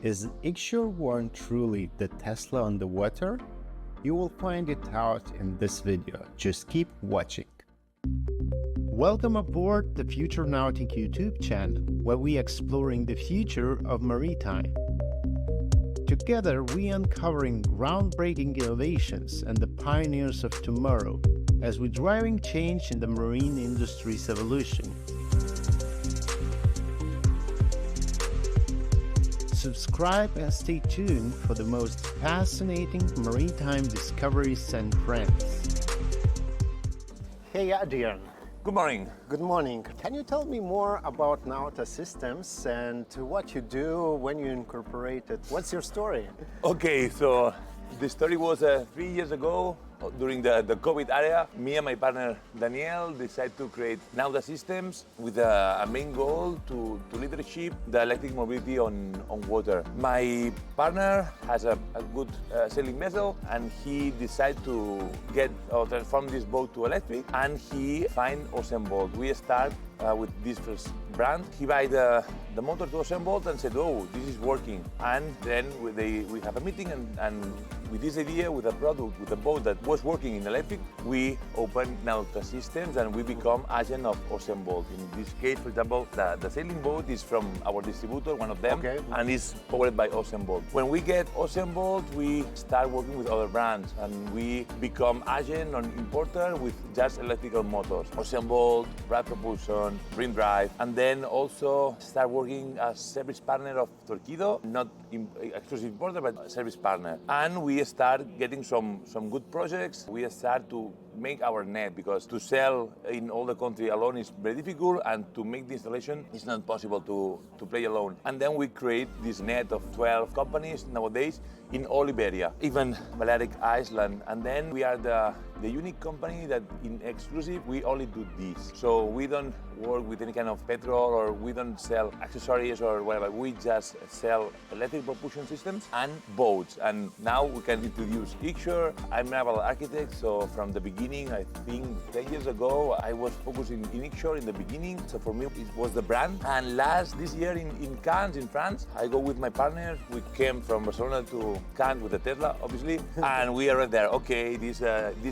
Is Ixure One truly the Tesla on the water? You will find it out in this video. Just keep watching. Welcome aboard the Futurenautic YouTube channel, where we are exploring the future of maritime. Together, we are uncovering groundbreaking innovations and the pioneers of tomorrow as we're driving change in the marine industry's evolution. Subscribe and stay tuned for the most fascinating maritime discoveries and trends. Hey Adrian. Good morning. Good morning. Can you tell me more about Nauta Systems and what you do when you incorporate it? What's your story? Okay, so the story was 3 years ago during the COVID area. Me and my partner Daniel decided to create Nauta Systems with a main goal to leadership the electric mobility on water. My partner has a good sailing vessel and he decided to get or transform this boat to electric, and he find OceanVolt. We start with this first brand. He buy the motor to OceanVolt and said, oh, this is working. And then we have a meeting and with this idea, with a product, with a boat that was working in electric, we opened Nauta Systems and we become agent of OceanVolt. In this case, for example, the sailing boat is from our distributor, one of them, okay, and is powered by OceanVolt. When we get OceanVolt, we start working with other brands and we become agent or importer with just electrical motors. OceanVolt, Brad Propulsion, Green Drive, and then also start working as service partner of Torquido, not exclusive importer, but service partner. And we start getting some good projects. We start to make our net, because to sell in all the country alone is very difficult, and to make the installation is not possible to play alone. And then we create this net of 12 companies nowadays in all Iberia, even Balearic Island. And then we are the unique company that in exclusive we only do this. So we don't work with any kind of petrol, or we don't sell accessories or whatever. We just sell electric propulsion systems and boats. And now we can introduce Ixure. I'm a naval architect, so from the beginning, I think 10 years ago, I was focusing in Ixure in the beginning. So for me, it was the brand. And this year in Cannes, in France, I go with my partner. We came from Barcelona to Cannes with the Tesla, obviously, and we are there. Okay, this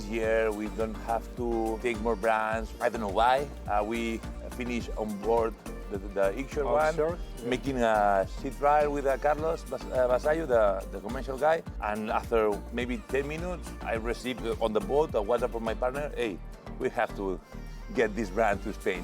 year we don't have to take more brands. I don't know why. We finish on board the Ixure one, sure. Yeah. Making a sea trial with Carlos Basayo, the commercial guy. And after maybe 10 minutes, I received on the boat a WhatsApp from my partner, hey, we have to get this brand to Spain.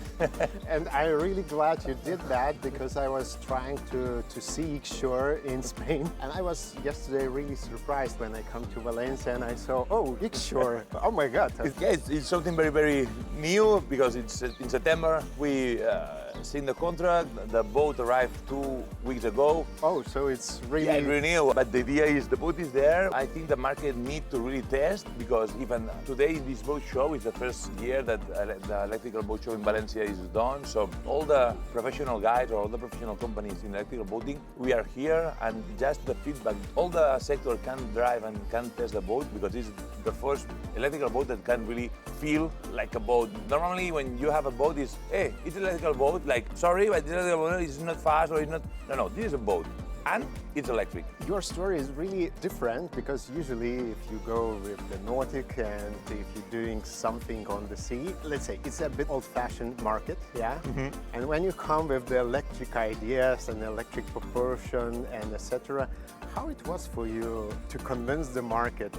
And I'm really glad you did that, because I was trying to see Ixure in Spain. And I was yesterday really surprised when I come to Valencia and I saw, oh, Ixure, oh my God. It's something very, very new, because it's in September. We signed the contract. The boat arrived 2 weeks ago. Oh, so it's really... Yeah, really new. But the idea is the boat is there. I think the market needs to really test, because even today this boat show is the first year that the electrical boat show in Valencia is done. So all the professional guys or all the professional companies in electrical boating, we are here, and just the feedback. All the sector can drive and can test the boat, because it's the first electrical boat that can really feel like a boat. Normally when you have a boat, it's, hey, it's an electrical boat, like, sorry, but this electrical boat is not fast or it's not, no, this is a boat. And it's electric. Your story is really different, because usually if you go with the Nordic and if you're doing something on the sea, let's say it's a bit old-fashioned market, yeah? Mm-hmm. And when you come with the electric ideas and electric propulsion and etc., how it was for you to convince the market?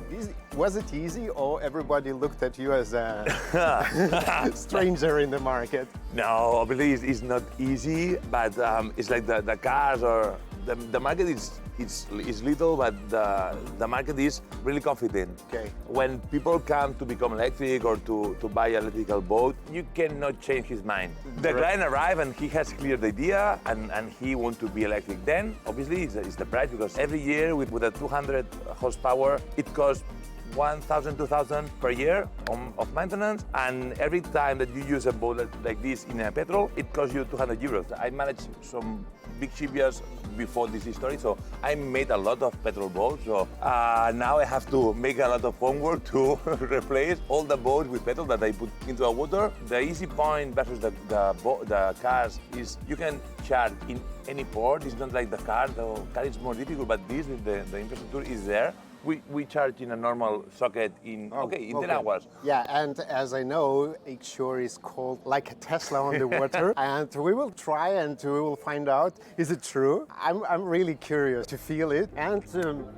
Was it easy, or everybody looked at you as a stranger in the market? No, obviously it's not easy, but it's like the cars, or the market is little, but the market is really confident. Okay. When people come to become electric or to buy an electrical boat, you cannot change his mind. The client arrives and he has clear the idea and he wants to be electric. Then, obviously, it's the price, because every year with a 200 horsepower, it costs 1,000, 2,000 per year of maintenance. And every time that you use a boat like this in a petrol, it costs you 200 euros. I managed some big shipyards before this history, so I made a lot of petrol boats. So now I have to make a lot of homework to replace all the boats with petrol that I put into the water. The easy point versus the cars is you can charge in any port. It's not like the car. The car is more difficult, but this, the infrastructure is there. We charge in a normal socket in 10 hours. Yeah, and as I know, Xshore is called like a Tesla on the water, and we will try and we will find out, is it true? I'm really curious to feel it, and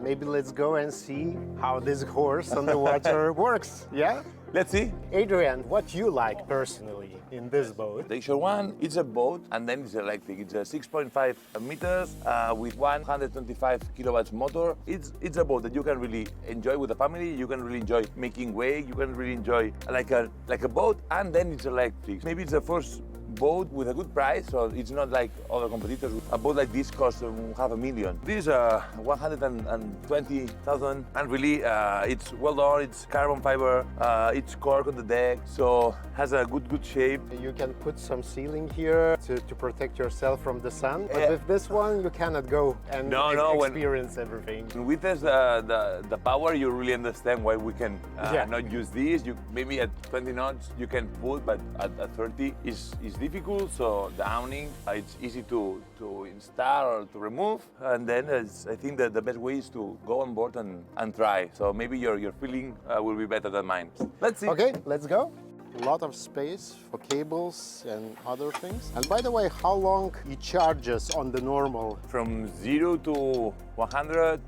maybe let's go and see how this horse on the water works, yeah? Let's see. Adrian, what you like personally in this boat? The Xshore one, it's a boat, and then it's electric. It's a 6.5 meters with 125 kilowatts motor. It's a boat that you can really enjoy with the family. You can really enjoy making wake. You can really enjoy like a boat, and then it's electric. Maybe it's the first boat with a good price, so it's not like other competitors. A boat like this costs $500,000. This is 120,000, and really it's well done. It's carbon fiber. It's cork on the deck, so has a good shape. You can put some ceiling here to protect yourself from the sun. But with this one, you cannot go and experience everything. With this, the power, you really understand why we can not use this. Maybe at 20 knots you can put, but at 30 is difficult. So the awning, it's easy to install or to remove. And then I think that the best way is to go on board and try. So maybe your feeling will be better than mine. Let's see. Okay, let's go. A lot of space for cables and other things. And by the way, how long it charges on the normal? From 0 to 100,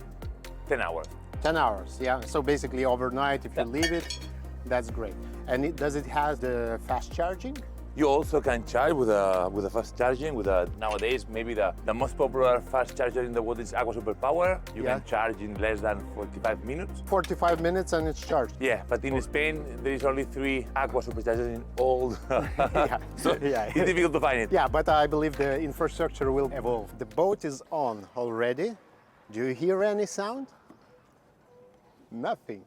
10 hours. 10 hours, yeah. So basically overnight, if you leave it, that's great. And does it have the fast charging? You also can charge with a fast charging. Nowadays, maybe the most popular fast charger in the world is Aqua Superpower. You can charge in less than 45 minutes. 45 minutes and it's charged. Yeah, but in Spain there is only 3 Aqua Superchargers in all. It's difficult to find it. Yeah, but I believe the infrastructure will evolve. The boat is on already. Do you hear any sound? Nothing.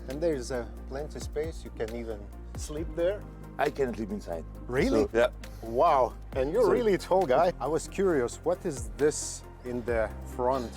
And there's plenty of space. You can even sleep there. I can sleep inside. Really? So, yeah. Wow. And you're really a tall guy. I was curious, what is this in the front?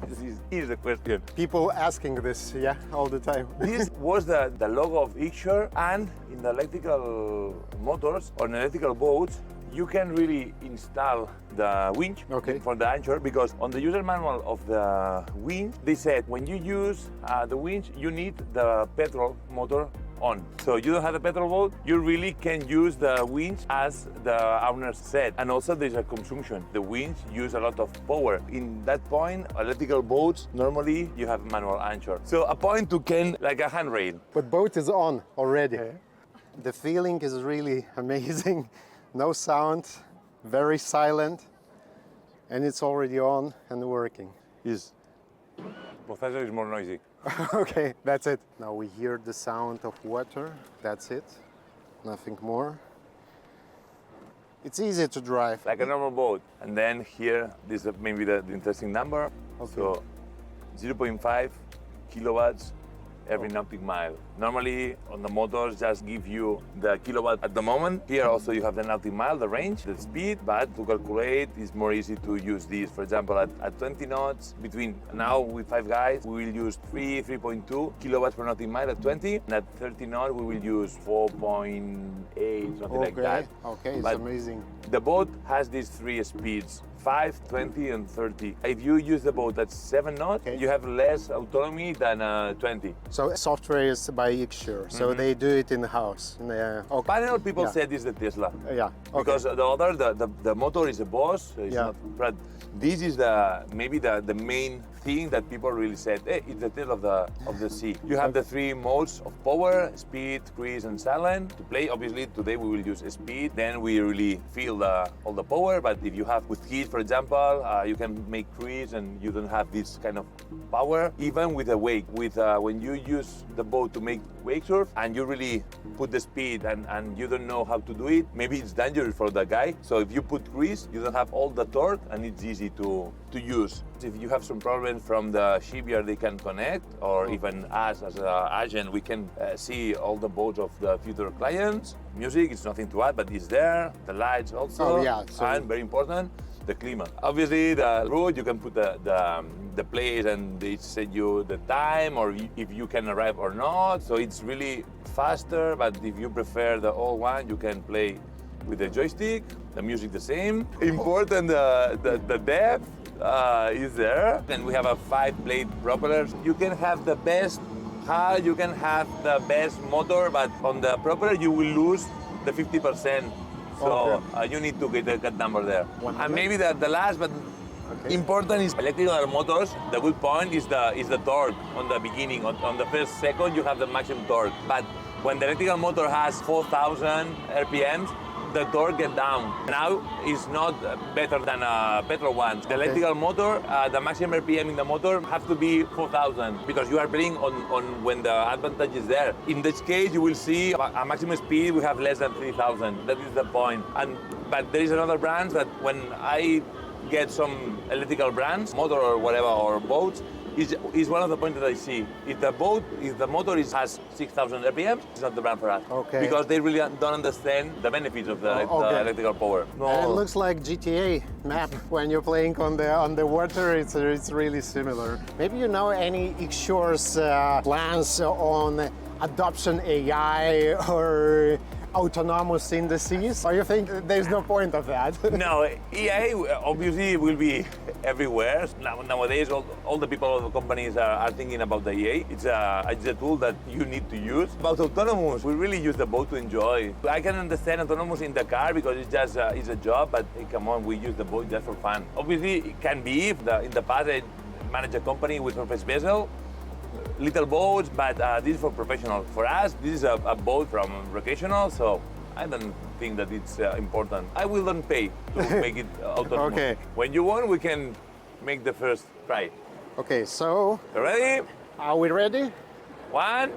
This is the question. People asking this, all the time. This was the logo of Xshore, and in the electrical motors on electrical boats, you can really install the winch for the anchor, because on the user manual of the winch, they said when you use the winch, you need the petrol motor on. So you don't have a petrol boat, you really can use the winch as the owner said. And also there's a consumption. The winch use a lot of power. In that point, electrical boats, normally you have manual anchor. So a point to can like a handrail. But boat is on already. Okay. The feeling is really amazing. No sound, very silent, and it's already on and working. Yes. Processor is more noisy. Okay, that's it. Now we hear the sound of water. That's it. Nothing more. It's easy to drive. Like a normal boat. And then here, this is maybe the interesting number. Okay. So 0.5 kilowatts every nautic mile. Normally on the motors just give you the kilowatt at the moment. Here also you have the nautic mile, the range, the speed, but to calculate it's more easy to use this. For example, at 20 knots, between now with 5 guys, we will use 3.2 kilowatts per nautic mile at 20, and at 30 knots we will use 4.8, something like that. Okay, it's amazing. The boat has these 3 speeds. 5, 20, and 30. If you use the boat at 7 knots, you have less autonomy than 20. So software is by Xshore, so they do it in the house. Panel people said it's the Tesla. Because the motor is a boss. So it's not, but this is maybe the main thing that people really said, hey, it's the tail of the sea. You have the 3 modes of power: speed, cruise, and silent. To play, obviously, today we will use speed. Then we really feel all the power. But if you have with heat, for example, you can make cruise and you don't have this kind of power. Even with a wake, when you use the boat to make make wake surf and you really put the speed and you don't know how to do it, maybe it's dangerous for the guy. So if you put grease, you don't have all the torque and it's easy to use. If you have some problems from the shipyard, they can connect, or even us as an agent, we can see all the boats of the future clients. Music, it's nothing to add, but it's there. The lights also, and very important, the climate. Obviously, the route, you can put the place and they set you the time or if you can arrive or not. So it's really faster, but if you prefer the old one, you can play with the joystick, the music the same. Important, the depth is there. And we have a 5-blade propeller. You can have the best hull, you can have the best motor, but on the propeller you will lose the 50%. So you need to get that number there. And maybe the last, but important is electrical motors. The good point is the torque on the beginning. On the first second, you have the maximum torque. But when the electrical motor has 4,000 RPMs, the torque gets down. Now it's not better than a petrol one. The electrical motor, the maximum RPM in the motor have to be 4,000 because you are playing on when the advantage is there. In this case, you will see a maximum speed we have less than 3,000. That is the point. But there is another brand that when I get some electrical brands, motor or whatever, or boats, is one of the points that I see. If the motor has 6,000 RPM, it's not the brand for us. Because they really don't understand the benefits of the electrical power. And it looks like GTA map when you're playing on the water. It's really similar. Maybe you know any X-Shore's plans on adoption AI or autonomous in the seas? Or you think there's no point of that? No, AI obviously will be everywhere. Nowadays, all the people of the companies are thinking about the AI. It's a tool that you need to use. About autonomous, we really use the boat to enjoy. I can understand autonomous in the car because it's just it's a job, but come on, we use the boat just for fun. Obviously, it can be if in the past I managed a company with surface vessel, little boats, but this is for professional. For us, this is a boat from recreational, so I don't think that it's important. I will not pay to make it autonomous. When you want, we can make the first try. Okay, so... Ready? Are we ready? 1.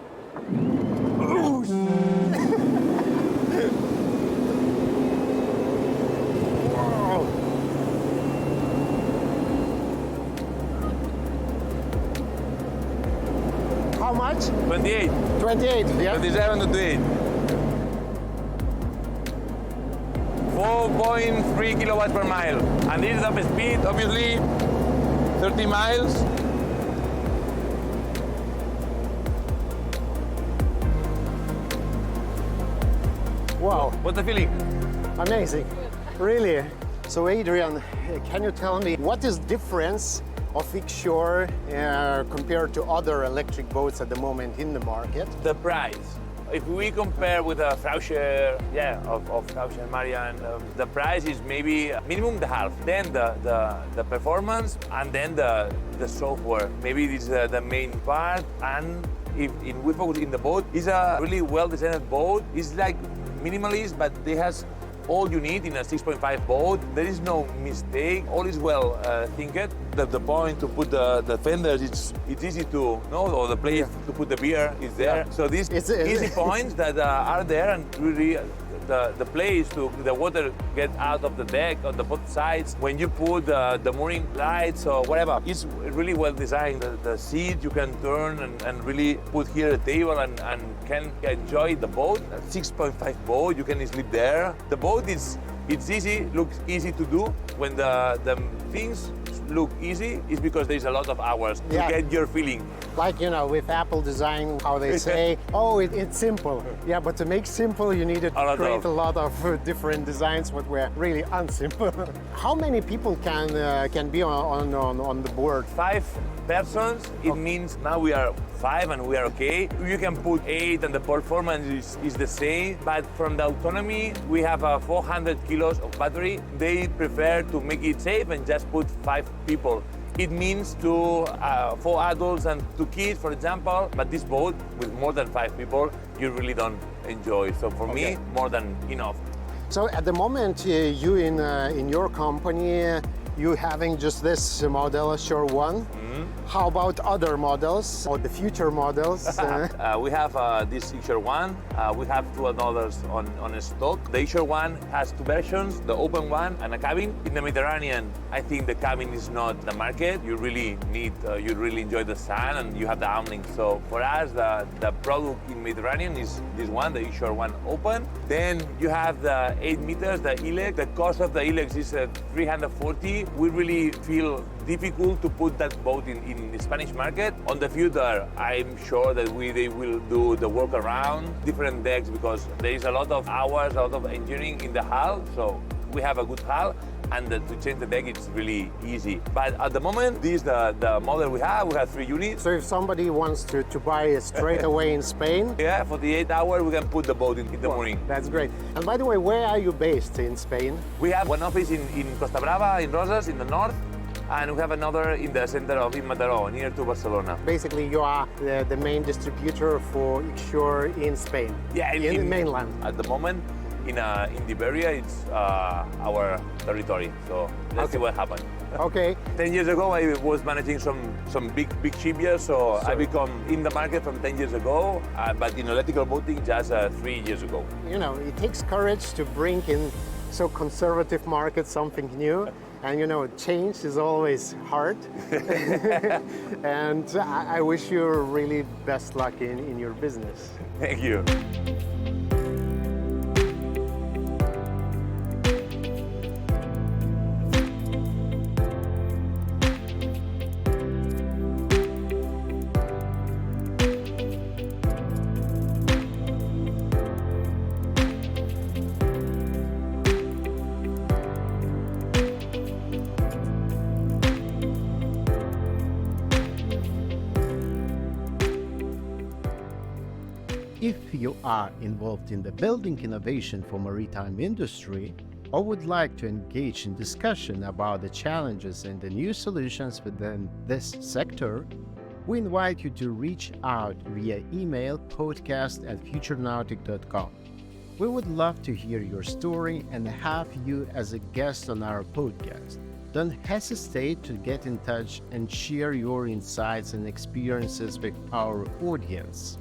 How much? 28. 28, yeah. 27 to 28. 4.3 kilowatts per mile. And this is the speed, obviously, 30 miles. Wow. What's the feeling? Amazing. Really. So Adrian, can you tell me what is the difference of X-Shore compared to other electric boats at the moment in the market? The price. If we compare with a Frauscher, of Frauscher Marian, the price is maybe minimum the half. Then the performance, and then the software. Maybe this is the main part. And if we focus in the boat, it's a really well-designed boat. It's like minimalist, but it has all you need in a 6.5 boat. There is no mistake. All is well thinked. The point to put the fenders, it's easy to know, or the place to put the beer is there. So these easy points that are there, and really the place to the water get out of the deck on the both sides. When you put the mooring lights or whatever, it's really well designed. The seat you can turn and really put here a table and can enjoy the boat. A 6.5 boat, you can sleep there. The boat it's easy, looks easy to do. When the things look easy, it's because there's a lot of hours to get your feeling. Like, you know, with Apple design, how they say, oh, it's simple. Yeah, but to make simple, you need to create a lot of different designs, but we're really unsimple. How many people can be on the board? 5 persons. It means now we are 5 and we are okay. You can put 8 and the performance is the same, but from the autonomy, we have 400 kilos of battery. They prefer to make it safe and just put 5 people. It means 4 adults and 2 kids, for example, but this boat with more than 5 people, you really don't enjoy. So for me, more than enough. So at the moment, you in your company, you having just this model, Shore 1, How about other models or the future models? We have this Isher one. We have two others on stock. The Isher one has two versions, the open one and a cabin. In the Mediterranean, I think the cabin is not the market. You really need, you really enjoy the sun and you have the awning. So for us, the product in Mediterranean is this one, the Isher one open. Then you have the 8 meters, the Ilex. The cost of the Ilex is 340. We really feel difficult to put that boat in the Spanish market. On the future, I'm sure that they will do the work around different decks because there is a lot of hours, a lot of engineering in the hull. So we have a good hull, and to change the deck it's really easy. But at the moment, this is the model we have. We have 3 units. So if somebody wants to buy it straight away in Spain? Yeah, for the 8 hours we can put the boat in the morning. That's great. And by the way, where are you based in Spain? We have one office in Costa Brava, in Roses, in the north, and we have another in the center of Mataró, near to Barcelona. Basically, you are the main distributor for Isher in Spain. Yeah, in the mainland. At the moment, in Iberia, it's our territory. So let's see what happens. Okay. 10 years ago, I was managing some big shipyards, so I become in the market from 10 years ago, but in electrical boating just 3 years ago. You know, it takes courage to bring in so conservative market something new. And you know, change is always hard. And I wish you really best luck in your business. Thank you. If you are involved in the building innovation for maritime industry or would like to engage in discussion about the challenges and the new solutions within this sector, we invite you to reach out via email podcast@futurenautic.com. We would love to hear your story and have you as a guest on our podcast. Don't hesitate to get in touch and share your insights and experiences with our audience.